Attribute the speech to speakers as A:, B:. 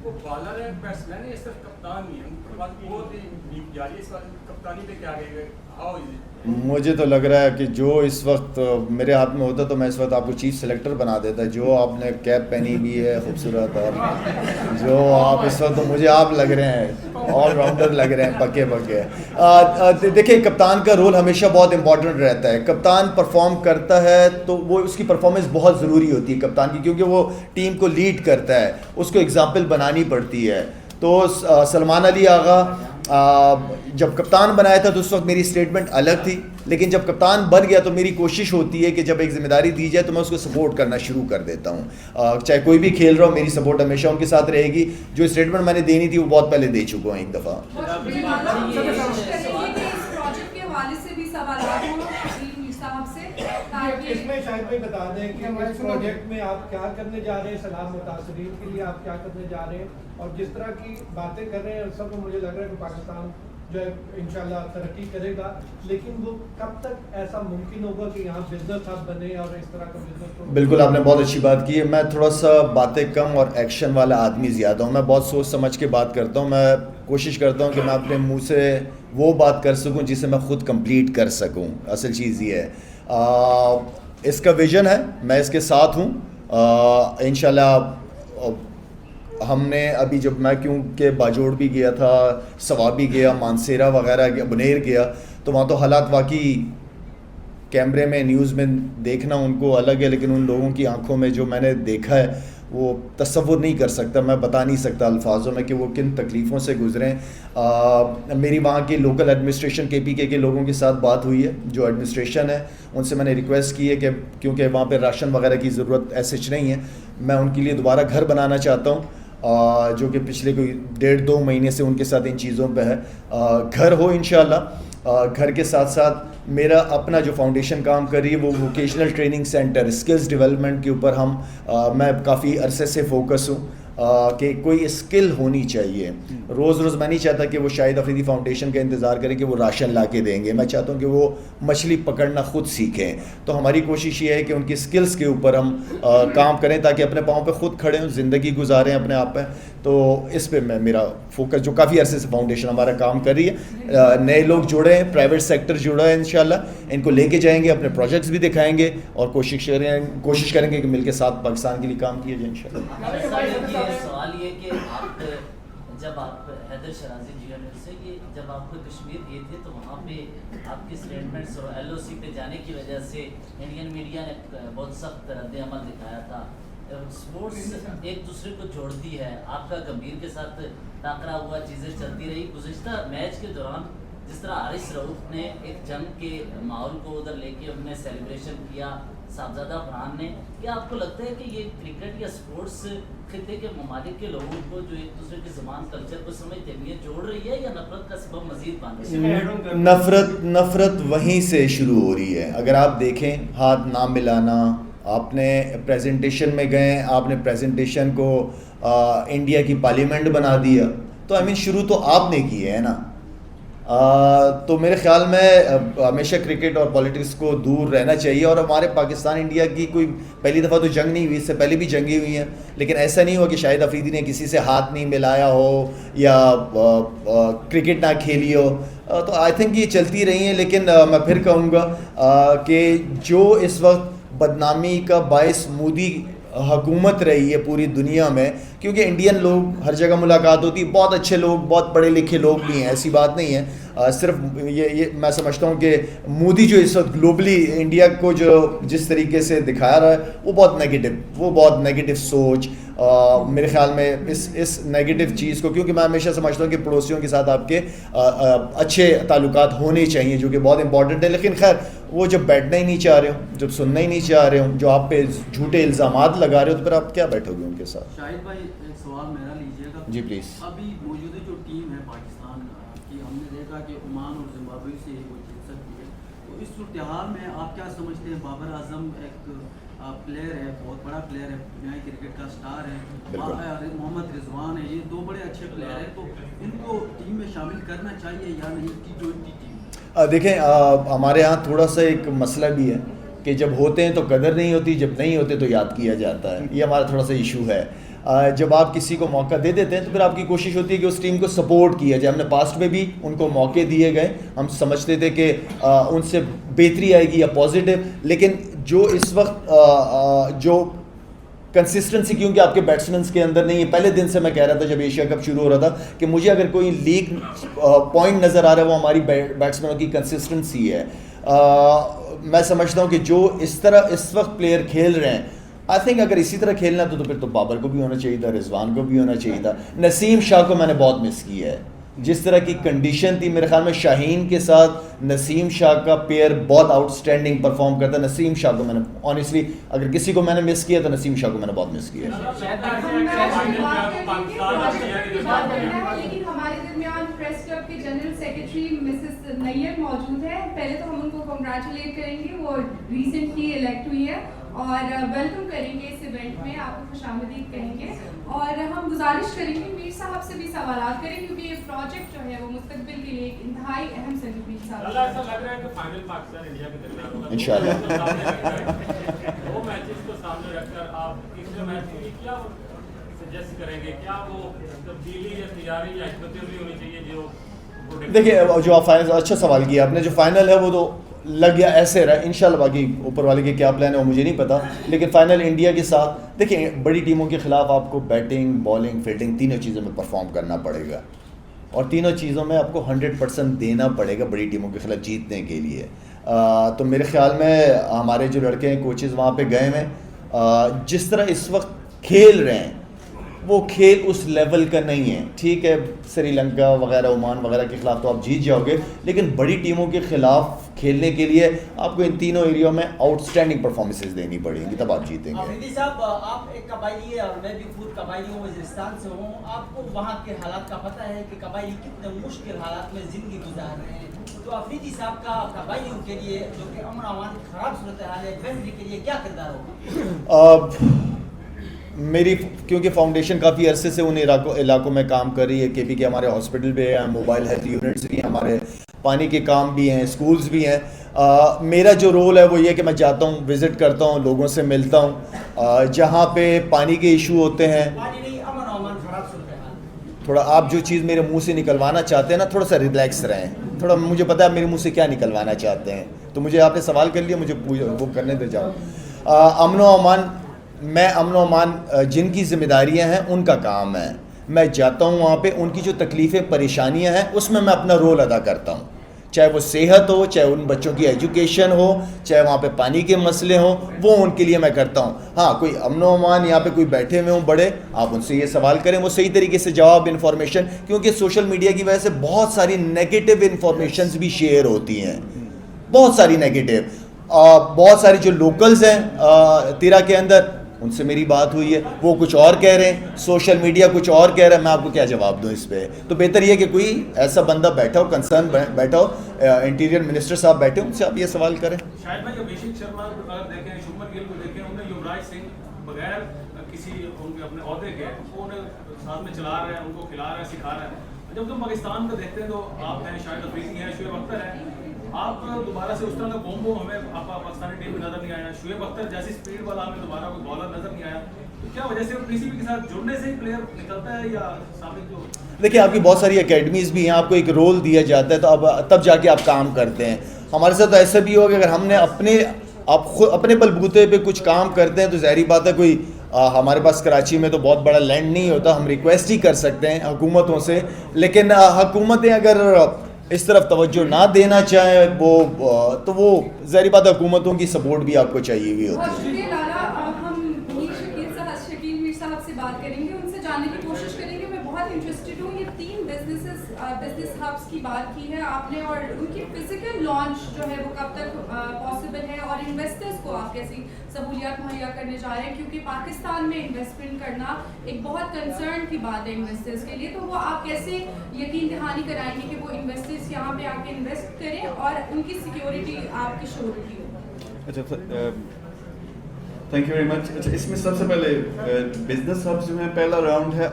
A: وہ بالر ہے, بیٹسمین ہے, اس طرح کپتان نہیں ہے, بہت ہی جاری ہے اس وقت کپتانی پہ کیا کہے گا, ہاؤ از اٹ؟
B: مجھے تو لگ رہا ہے کہ جو اس وقت میرے ہاتھ میں ہوتا تو میں اس وقت آپ کو چیف سلیکٹر بنا دیتا. جو آپ نے کیپ پہنی ہوئی ہے خوبصورت, اور جو آپ اس وقت, تو مجھے آپ لگ رہے ہیں آل راؤنڈر لگ رہے ہیں پکے پکے. دیکھیں کپتان کا رول ہمیشہ بہت امپورٹنٹ رہتا ہے. کپتان پرفارم کرتا ہے تو وہ اس کی پرفارمنس بہت ضروری ہوتی ہے کپتان کی, کیونکہ وہ ٹیم کو لیڈ کرتا ہے, اس کو اگزامپل بنانی پڑتی ہے. تو سلمان علی آغا جب کپتان بنایا تھا تو اس وقت میری اسٹیٹمنٹ الگ تھی, لیکن جب کپتان بن گیا تو میری کوشش ہوتی ہے کہ جب ایک ذمہ داری دی جائے تو میں اس کو سپورٹ کرنا شروع کر دیتا ہوں. چاہے کوئی بھی کھیل رہا ہو, میری سپورٹ ہمیشہ ان کے ساتھ رہے گی. جو اسٹیٹمنٹ میں نے دینی تھی وہ بہت پہلے دے چکا ہوں ایک دفعہ.
C: اس میں شاید بھائی بتا دیں کہ اس پروجیکٹ میں آپ کیا کرنے جا رہے ہیں, سلام متاثرین کے لیے آپ کیا کرنے جا رہے ہیں, اور جس طرح کی باتیں کر رہے ہیں سب, مجھے لگ رہا ہے کہ پاکستان جو ہے انشاءاللہ ترقی کرے گا, لیکن وہ کب تک ایسا ممکن ہوگا کہ یہاں بزنس ہب بنے اور اس طرح کا بزنس؟
B: بالکل آپ نے بہت اچھی بات کی ہے. میں تھوڑا سا باتیں کم اور ایکشن والا آدمی زیادہ ہوں. میں بہت سوچ سمجھ کے بات کرتا ہوں. میں کوشش کرتا ہوں کہ میں اپنے منہ سے وہ بات کر سکوں جسے میں خود کمپلیٹ کر سکوں. اصل چیز یہ ہے, اس کا ویژن ہے, میں اس کے ساتھ ہوں انشاءاللہ. ہم نے ابھی جب میں کیونکہ باجوڑ بھی گیا تھا, سوابی گیا, مانسیرا وغیرہ گیا, بنیر گیا, تو وہاں تو حالات واقعی کیمرے میں نیوز میں دیکھنا ان کو الگ ہے, لیکن ان لوگوں کی آنکھوں میں جو میں نے دیکھا ہے وہ تصور نہیں کر سکتا, میں بتا نہیں سکتا الفاظوں میں کہ وہ کن تکلیفوں سے گزرے ہیں. میری وہاں کی لوکل ایڈمنسٹریشن KPK کے لوگوں کے ساتھ بات ہوئی ہے, جو ایڈمنسٹریشن ہے ان سے میں نے ریکویسٹ کی ہے کہ کیونکہ وہاں پہ راشن وغیرہ کی ضرورت ایسے نہیں ہے, میں ان کے لیے دوبارہ گھر بنانا چاہتا ہوں, جو کہ پچھلے کوئی 1.5-2 مہینے سے ان کے ساتھ ان چیزوں پہ ہے. گھر ہو انشاءاللہ. گھر کے ساتھ ساتھ میرا اپنا جو فاؤنڈیشن کام کر رہی ہے وہ vocational training centre, skills development کے اوپر میں کافی عرصے سے فوکس ہوں کہ کوئی اسکل ہونی چاہیے. روز میں نہیں چاہتا کہ وہ شاہد افریدی فاؤنڈیشن کا انتظار کریں کہ وہ راشن لا کے دیں گے. میں چاہتا ہوں کہ وہ مچھلی پکڑنا خود سیکھیں. تو ہماری کوشش یہ ہے کہ ان کی اسکلز کے اوپر ہم کام کریں تاکہ اپنے پاؤں پہ خود کھڑے ہوں, زندگی گزاریں اپنے آپ پہ. تو اس پہ میرا فوکس, جو کافی عرصے سے فاؤنڈیشن ہمارا کام کر رہی ہے. نئے لوگ جڑے ہیں, پرائیویٹ سیکٹر جڑا ہے, انشاءاللہ ان کو لے کے جائیں گے, اپنے پروجیکٹس بھی دکھائیں گے, اور کوشش کریں گے کہ مل کے ساتھ پاکستان کے لیے کام کیا جائے انشاءاللہ.
D: سوال یہ کہ آپ جب آپ حیدر شرازی جی سے کہ جب آپ کو کشمیر گئے تھے تو وہاں پہ آپ کی اسٹیٹمنٹس اور LOC پہ جانے کی وجہ سے انڈین میڈیا نے بہت سخت رد عمل دکھایا تھا. اسپورٹس ایک دوسرے کو جوڑتی ہے, آپ کا گمبھیر کے ساتھ ٹاکرا ہوا, چیزیں چلتی رہی. گزشتہ میچ کے دوران جس طرح حارث رؤف نے ایک جنگ کے ماحول کو ادھر لے کے انہوں نے سیلیبریشن کیا, صاحبزادہ فرحان نے, کیا آپ کو لگتا ہے کہ یہ کرکٹ یا اسپورٹس خطے کے ممالک کے لوگوں کو جو ایک دوسرے کی زبان کلچر کو سمجھتے ہیں یہ جوڑ رہی ہے یا نفرت کا سبب مزید بن رہی ہے؟
B: نفرت وہیں سے شروع ہو رہی ہے. اگر آپ دیکھیں ہاتھ نہ ملانا, آپ نے پریزنٹیشن میں گئے, آپ نے پریزنٹیشن کو انڈیا کی پارلیمنٹ بنا دیا, تو شروع تو آپ نے کی ہے نا. تو میرے خیال میں ہمیشہ کرکٹ اور پولیٹکس کو دور رہنا چاہیے. اور ہمارے پاکستان انڈیا کی کوئی پہلی دفعہ تو جنگ نہیں ہوئی, اس سے پہلے بھی جنگیں ہوئی ہیں, لیکن ایسا نہیں ہوا کہ شاہد افریدی نے کسی سے ہاتھ نہیں ملایا ہو یا کرکٹ نہ کھیلی ہو. تو آئی تھنک یہ چلتی رہی ہیں. لیکن میں پھر کہوں گا کہ جو اس وقت بدنامی کا باعث مودی حکومت رہی ہے پوری دنیا میں, کیونکہ انڈین لوگ ہر جگہ ملاقات ہوتی ہے, بہت اچھے لوگ, بہت پڑھے لکھے لوگ بھی ہیں, ایسی بات نہیں ہے. صرف یہ میں سمجھتا ہوں کہ مودی جو اس وقت گلوبلی انڈیا کو جو جس طریقے سے دکھا رہا ہے وہ بہت نیگیٹو سوچ. میرے خیال میں اس نیگیٹو چیز کو, کیونکہ میں ہمیشہ سمجھتا ہوں کہ پڑوسیوں کے ساتھ آپ کے اچھے تعلقات ہونے چاہیے, جو کہ بہت امپورٹنٹ ہے. لیکن خیر وہ جب بیٹھنا ہی نہیں چاہ رہے ہوں, جب سننا ہی نہیں چاہ رہے ہوں, جو آپ پہ جھوٹے الزامات لگا رہے ہو, تو پھر آپ کیا بیٹھو گے ان کے ساتھ؟
A: شاہد بھائی ایک سوال میرا لیجیے گا.
B: جی پلیز.
A: ابھی موجودہ جو ٹیم ہے پاکستان کی, ہم نے دیکھا کہ عمان اور زمبابوے سے وہ جیت سکتی ہے, تو اس صورتحال میں آپ کیا سمجھتے ہیں؟ بابر اعظم ایک پلیئر ہے, بہت بڑا پلیئر ہے, دنیا کرکٹ کا سٹار ہے, محمد رضوان ہے, یہ 2 بڑے اچھے پلیئر ہیں, تو ان کو ٹیم میں شامل کرنا چاہیے یا نہیں T20 ٹیم؟
B: دیکھیں ہمارے ہاں تھوڑا سا ایک مسئلہ بھی ہے کہ جب ہوتے ہیں تو قدر نہیں ہوتی, جب نہیں ہوتے تو یاد کیا جاتا ہے. یہ ہمارا تھوڑا سا ایشو ہے. جب آپ کسی کو موقع دے دیتے ہیں تو پھر آپ کی کوشش ہوتی ہے کہ اس ٹیم کو سپورٹ کیا جائے. ہم نے پاسٹ میں بھی ان کو موقع دیے گئے, ہم سمجھتے تھے کہ ان سے بہتری آئے گی یا پازیٹیو, لیکن جو اس وقت جو کنسسٹنسی کیونکہ آپ کے بیٹسمینس کے اندر نہیں ہے. پہلے دن سے میں کہہ رہا تھا جب ایشیا کپ شروع ہو رہا تھا کہ مجھے اگر کوئی لیگ پوائنٹ نظر آ رہا ہے وہ ہماری بیٹسمینوں کی کنسسٹنسی ہے. میں سمجھتا ہوں کہ جو اس طرح اس وقت پلیئر کھیل رہے ہیں, آئی تھنک اگر اسی طرح کھیلنا تو پھر تو بابر کو بھی ہونا چاہیے تھا, رضوان کو بھی ہونا چاہیے تھا. نسیم شاہ کو میں نے بہت مس کیا ہے, جس طرح کی کنڈیشن تھی. میرے خیال میں شاہین کے ساتھ نسیم شاہ کا پیئر بہت آؤٹ اسٹینڈنگ پرفارم کرتا ہے. نسیم شاہ کو میں نے آنیسٹلی اگر کسی کو میں نے مس کیا تو نسیم شاہ کو میں نے بہت مس کیا ہے.
E: لیکن ہمارے درمیان پریس کلب کے جنرل سیکرٹری مسز نیئر موجود ہے. پہلے تو ہم ان کو کنگریچولیٹ کریں گے, وہ ریسنٹلی الیکٹ ہوئی ہے, اور ویلکم کریں گے اس ایونٹ میں, آپ کو خوش آمدید کہیں گے. اور ہم گزارش کریں گے میر صاحب سے بھی سوالات کریں, کیونکہ یہ پروجیکٹ جو ہے وہ مستقبل کے لیے ایک انتہائی اہم ثابت صاحب.
F: اللہ ایسا لگ رہا ہے کہ فائنل پاکستان انڈیا کے درمیان ہوگا
B: انشاءاللہ.
F: وہ میچز کو سامنے رکھ کر آپ تیسرے میچ کے لیے کیا سجیسٹ کریں گے؟ کیا وہ تبدیلی یا تیاری یا حکمت ہونی چاہیے جو
B: دیکھیے جو آپ فائنل, اچھا سوال کیا آپ نے. جو فائنل ہے وہ تو لگ گیا ایسے رہا انشاءاللہ, باقی اوپر والے کے کیا پلان ہے وہ مجھے نہیں پتا, لیکن فائنل انڈیا کے ساتھ دیکھیں بڑی ٹیموں کے خلاف آپ کو بیٹنگ بالنگ فیلڈنگ تینوں چیزوں میں پرفارم کرنا پڑے گا, اور تینوں چیزوں میں آپ کو 100% دینا پڑے گا بڑی ٹیموں کے خلاف جیتنے کے لیے. تو میرے خیال میں ہمارے جو لڑکے ہیں کوچز وہاں پہ گئے ہیں, جس طرح اس وقت کھیل رہے ہیں وہ کھیل اس لیول کا نہیں ہے. ٹھیک ہے سری لنکا وغیرہ عمان وغیرہ کے خلاف تو آپ جیت جاؤ گے, لیکن بڑی ٹیموں کے خلاف کھیلنے کے لیے آپ کو ان تینوں ایریوں میں آؤٹ اسٹینڈنگ پرفارمنسز دینی پڑیں گی, تب آپ جیتیں گے.
G: آفریدی صاحب, آپ ایک قبائلی ہے اور میں بھی خود قبائلی ہوں, وزیرستان سے ہوں. آپ کو وہاں کے حالات کا پتہ ہے کہ قبائلی کتنے مشکل حالات میں زندگی گزار رہے ہیں. تو آفریدی صاحب کا قبائلیوں کے لیے جو کہ امن امان کی خراب صورتحال ہے, بہتری کے لیے کیا کردار ہوگا؟
B: میری کیونکہ فاؤنڈیشن کافی عرصے سے ان علاقوں میں کام کر رہی ہے. کے پی کے ہمارے ہاسپٹل بھی ہیں, موبائل ہیلتھ یونٹس بھی ہیں, ہمارے پانی کے کام بھی ہیں, اسکولز بھی ہیں. میرا جو رول ہے وہ یہ کہ میں جاتا ہوں, وزٹ کرتا ہوں, لوگوں سے ملتا ہوں. جہاں پہ پانی کے ایشو ہوتے ہیں,
G: پانی نہیں, امن امان خراب صورتحال.
B: تھوڑا آپ جو چیز میرے منہ سے نکلوانا چاہتے ہیں نا, تھوڑا سا ریلیکس رہیں. تھوڑا مجھے پتا ہے میرے منہ سے کیا نکلوانا چاہتے ہیں, تو مجھے آپ نے سوال کر لیا, مجھے وہ کرنے دے جاؤ. امن و امان, میں امن و امان جن کی ذمہ داریاں ہیں ان کا کام ہے. میں جاتا ہوں وہاں پہ, ان کی جو تکلیفیں پریشانیاں ہیں اس میں اپنا رول ادا کرتا ہوں, چاہے وہ صحت ہو, چاہے ان بچوں کی ایجوکیشن ہو, چاہے وہاں پہ پانی کے مسئلے ہوں, وہ ان کے لیے میں کرتا ہوں. ہاں کوئی امن و امان یہاں پہ کوئی بیٹھے ہوئے ہوں بڑے, آپ ان سے یہ سوال کریں, وہ صحیح طریقے سے جواب انفارمیشن, کیونکہ سوشل میڈیا کی وجہ سے بہت ساری نیگیٹو انفارمیشنز بھی شیئر ہوتی ہیں, بہت ساری نیگیٹو. بہت ساری جو لوکلز ہیں تیرا کے اندر, ان سے میری بات ہوئی ہے, وہ کچھ اور کہہ رہے ہیں, سوشل میڈیا کچھ اور کہہ رہا ہے, میں آپ کو کیا جواب دوں اس پہ. تو بہتر یہ کہ کوئی ایسا بندہ بیٹھا ہو, کنسرن بیٹھا ہو, انٹیریئر منسٹر صاحب بیٹھے ہو, ان سے آپ یہ سوال کریں.
F: شاید میں ابھیشیک شرما اگر دیکھیں, شبھمن گل کو دیکھیں, انہوں نے یوراج سنگھ بغیر کسی ان کے اپنے عہدے کے وہ انہیں ساتھ میں چلا رہے ہیں, ان کو کھلا رہے ہیں, سکھا رہے ہیں. جب تم پاکستان کو دیکھتے ہیں تو آپ ہیں شاہد افریدی ہیں, شعیب اختر ہیں, آپ دوبارہ سے اس طرح کا کومبو ہمیں آپ پاکستانی ٹیم میں نظر نہیں آیا. شعیب اختر جیسی اسپیڈ والا ہمیں دوبارہ کوئی بالر نظر نہیں آیا. تو کیا وجہ سے پی سی بی کے ساتھ جڑنے سے ہی پلیئر نکلتا ہے یا سابق جو؟
B: دیکھیں آپ کی بہت ساری اکیڈمیز بھی ہیں, آپ کو ایک رول دیا جاتا ہے تو اب تب جا کے آپ کام کرتے ہیں. ہمارے ساتھ تو ایسا بھی ہوگا کہ اگر ہم نے اپنے بلبوتے پہ کچھ کام کرتے ہیں تو ظاہری بات ہے, کوئی ہمارے پاس کراچی میں تو بہت بڑا لینڈ نہیں ہوتا, ہم ریکویسٹ ہی کر سکتے ہیں حکومتوں سے, لیکن حکومتیں اگر اس طرف توجہ نہ دینا چاہیں تو وہ ظاہری بات ہے حکومتوں کی سپورٹ بھی آپ کو چاہیے ہوئی ہوتی ہے.
E: بہت شکریہ لالا. ہم شکیل میر صاحب سے بات کریں گے, ان سے جاننے کی کوشش کریں گے. میں بہت انٹرسٹڈ ہوں, یہ 3 بزنس ہبس کی بات کی ہے آپ نے, اور ان کی فزیکل لانچ جو ہے وہ کب تک پاسبل ہے, اور انویسٹرز کو آپ کیسی سہولیات مہیا کرنے جا رہے ہیں, کیونکہ پاکستان میں انویسٹمنٹ کرنا ایک بہت کنسرن کی بات ہے انویسٹرز کے لیے. تو وہ آپ کیسے یقین دہانی کرائیں گے کہ وہ انویسٹرز یہاں پہ آ کے انویسٹ کریں اور ان کی سیکیورٹی آپ کی شیورٹی ہو؟
H: اچھا, تھینک یو ویری مچ. اس میں سب سے پہلے بزنس ہبس جو ہیں, پہلا راؤنڈ ہے